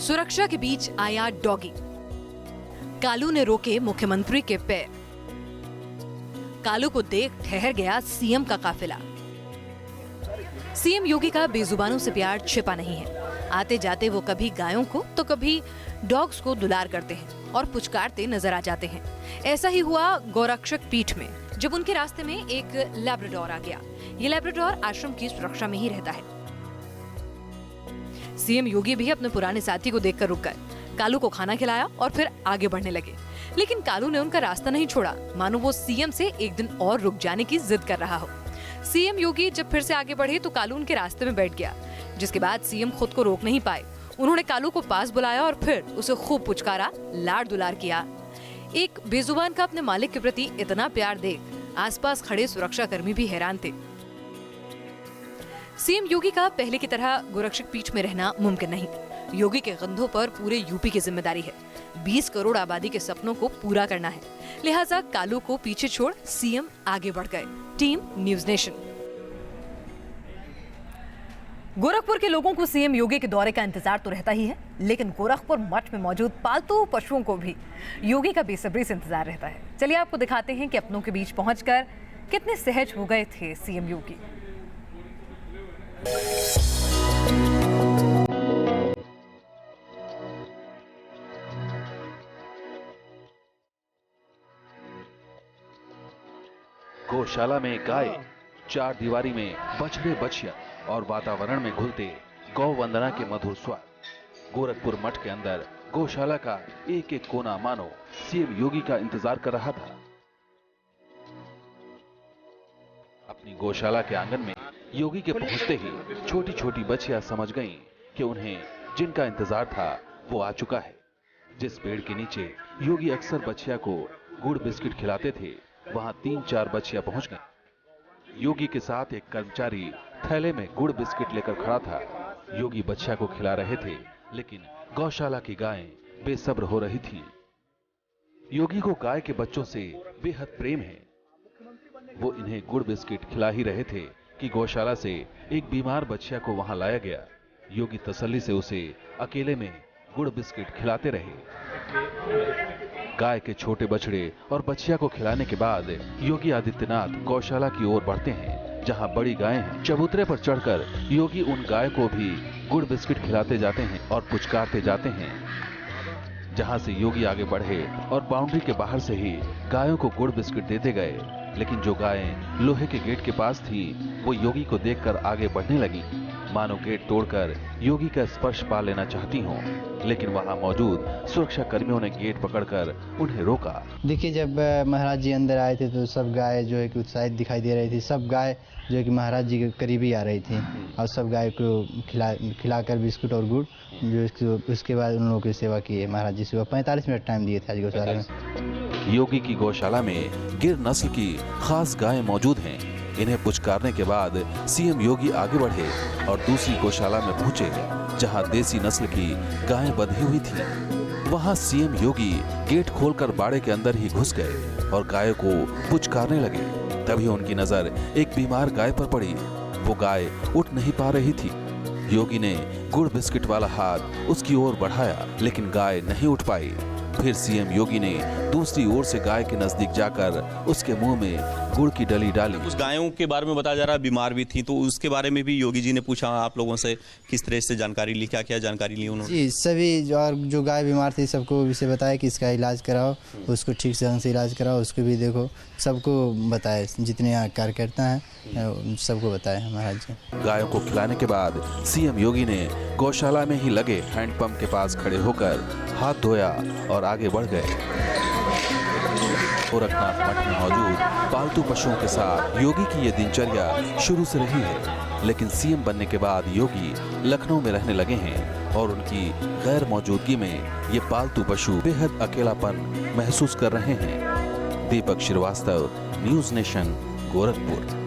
सुरक्षा के बीच आया डॉगी। कालू ने रोके मुख्यमंत्री के पैर। कालू को देख ठहर गया सीएम का काफिला। सीएम योगी का बेजुबानों से प्यार छिपा नहीं है। आते जाते वो कभी गायों को तो कभी डॉग्स को दुलार करते हैं और पुचकारते नजर आ जाते हैं। ऐसा ही हुआ गौरक्षक पीठ में, जब उनके रास्ते में एक लैब्राडोर आ गया। ये लैब्राडोर आश्रम की सुरक्षा में ही रहता है। सीएम योगी भी अपने पुराने साथी को देखकर रुक गए, कालू को खाना खिलाया और फिर आगे बढ़ने लगे। लेकिन कालू ने उनका रास्ता नहीं छोड़ा, मानो वो सीएम से एक दिन और रुक जाने की जिद कर रहा हो। सीएम योगी जब फिर से आगे बढ़े तो कालू उनके रास्ते में बैठ गया, जिसके बाद सीएम खुद को रोक नहीं पाए। उन्होंने कालू को पास बुलाया और फिर उसे खूब पुचकारा, लाड दुलार किया। एक बेजुबान का अपने मालिक के प्रति इतना प्यार देख आसपास खड़े सुरक्षा कर्मी भी हैरान थे। सीएम योगी का पहले की तरह गोरक्षक पीठ में रहना मुमकिन नहीं। योगी के कंधों पर पूरे यूपी की जिम्मेदारी है। 20 करोड़ आबादी के सपनों को पूरा करना है, लिहाजा कालू को पीछे छोड़ सीएम आगे बढ़ गए। Team news nation. गोरखपुर के लोगों को सीएम योगी के दौरे का इंतजार तो रहता ही है, लेकिन गोरखपुर मठ में मौजूद पालतू पशुओं को भी योगी का बेसब्री से इंतजार रहता है। चलिए आपको दिखाते हैं कि अपनों के बीच पहुंचकर कितने सहज हो गए थे सीएम योगी। गौशाला में गाय, चार दीवारी में बछड़े बछिया और वातावरण में घुलते गौ वंदना के मधुर स्वाद। गोरखपुर मठ के अंदर गौशाला का एक एक कोना मानो सीएम योगी का इंतजार कर रहा था। अपनी गौशाला के आंगन में योगी के पहुंचते ही छोटी छोटी बछिया समझ गईं कि उन्हें जिनका इंतजार था वो आ चुका है। जिस पेड़ के नीचे योगी अक्सर बछिया को गुड़ बिस्किट खिलाते थे, वहां 3-4 बछिया पहुंच गईं। योगी के साथ एक कर्मचारी थैले में गुड़ बिस्किट लेकर खड़ा था। योगी बछिया को खिला रहे थे, लेकिन गौशाला की गायें बेसब्र हो रही थीं। योगी को गाय के बच्चों से बेहद प्रेम है। वो इन्हें गुड़ बिस्किट खिला ही रहे थे कि गौशाला से एक बीमार बछिया को वहां लाया गया। योगी तसल्ली से उसे अकेले में गुड़ बिस्किट खिलाते रहे। गाय के छोटे बछड़े और बछिया को खिलाने के बाद योगी आदित्यनाथ गौशाला की ओर बढ़ते हैं, जहां बड़ी गायें हैं। चबूतरे पर चढ़कर योगी उन गाय को भी गुड़ बिस्किट खिलाते जाते हैं और पुचकारते जाते हैं। जहां से योगी आगे बढ़े और बाउंड्री के बाहर से ही गायों को गुड़ बिस्किट देते गए, लेकिन जो गायें लोहे के गेट के पास थी वो योगी को देखकर आगे बढ़ने लगी, मानो गेट तोड़कर योगी का स्पर्श पा लेना चाहती हों। लेकिन वहां मौजूद सुरक्षा कर्मियों ने गेट पकड़कर उन्हें रोका। देखिए, जब महाराज जी अंदर आए थे तो सब गाय जो है कि उत्साहित दिखाई दे रही थी। सब गाय जो है कि महाराज जी के करीब ही आ रही थी और सब गाय को खिलाकर बिस्कुट और गुड़ जो उसके बाद उन लोगों की सेवा की है। महाराज जी सुबह 45 मिनट टाइम दिए थे आज गौशाला में। योगी की गौशाला में गिर नस्ल की खास गायें मौजूद हैं। इन्हें पुचकारने के बाद सीएम योगी आगे बढ़े और दूसरी गौशाला में पहुंचे, जहां देसी नस्ल की गायें बंधी हुई थीं। वहां सीएम योगी गेट खोलकर बाड़े के अंदर ही घुस गए और गायों को पुचकारने लगे। तभी उनकी नजर एक बीमार गाय पर पड़ी। वो गाय उठ नहीं पा रही थी। योगी ने गुड़ बिस्किट वाला हाथ उसकी ओर बढ़ाया, लेकिन गाय नहीं उठ पाई। फिर सीएम योगी ने दूसरी ओर से गाय के नजदीक जाकर उसके मुंह में गुड़ की डली डाली। उस गायों के बारे में बताया जा रहा है बीमार भी थी, तो उसके बारे में भी योगी जी ने पूछा आप लोगों से, किस तरह से जानकारी ली, क्या क्या जानकारी ली उन्होंने? जी, सभी जो गाय बीमार थी सबको इसे बताया कि इसका इलाज कराओ, उसको ठीक से ढंग से इलाज कराओ, उसको भी देखो, सबको बताए। जितने यहाँ कार्यकर्ता हैं सबको बताया महाराज जी। गायों को खिलाने के बाद सीएम योगी ने गौशाला में ही लगे हैंडपंप के पास खड़े होकर हाथ धोया और आगे बढ़ गए। गोरखनाथ मठ में मौजूद पालतू पशुओं के साथ योगी की ये दिनचर्या शुरू से रही है, लेकिन सीएम बनने के बाद योगी लखनऊ में रहने लगे हैं और उनकी गैर मौजूदगी में ये पालतू पशु बेहद अकेलापन महसूस कर रहे हैं। दीपक श्रीवास्तव, न्यूज़ नेशन, गोरखपुर।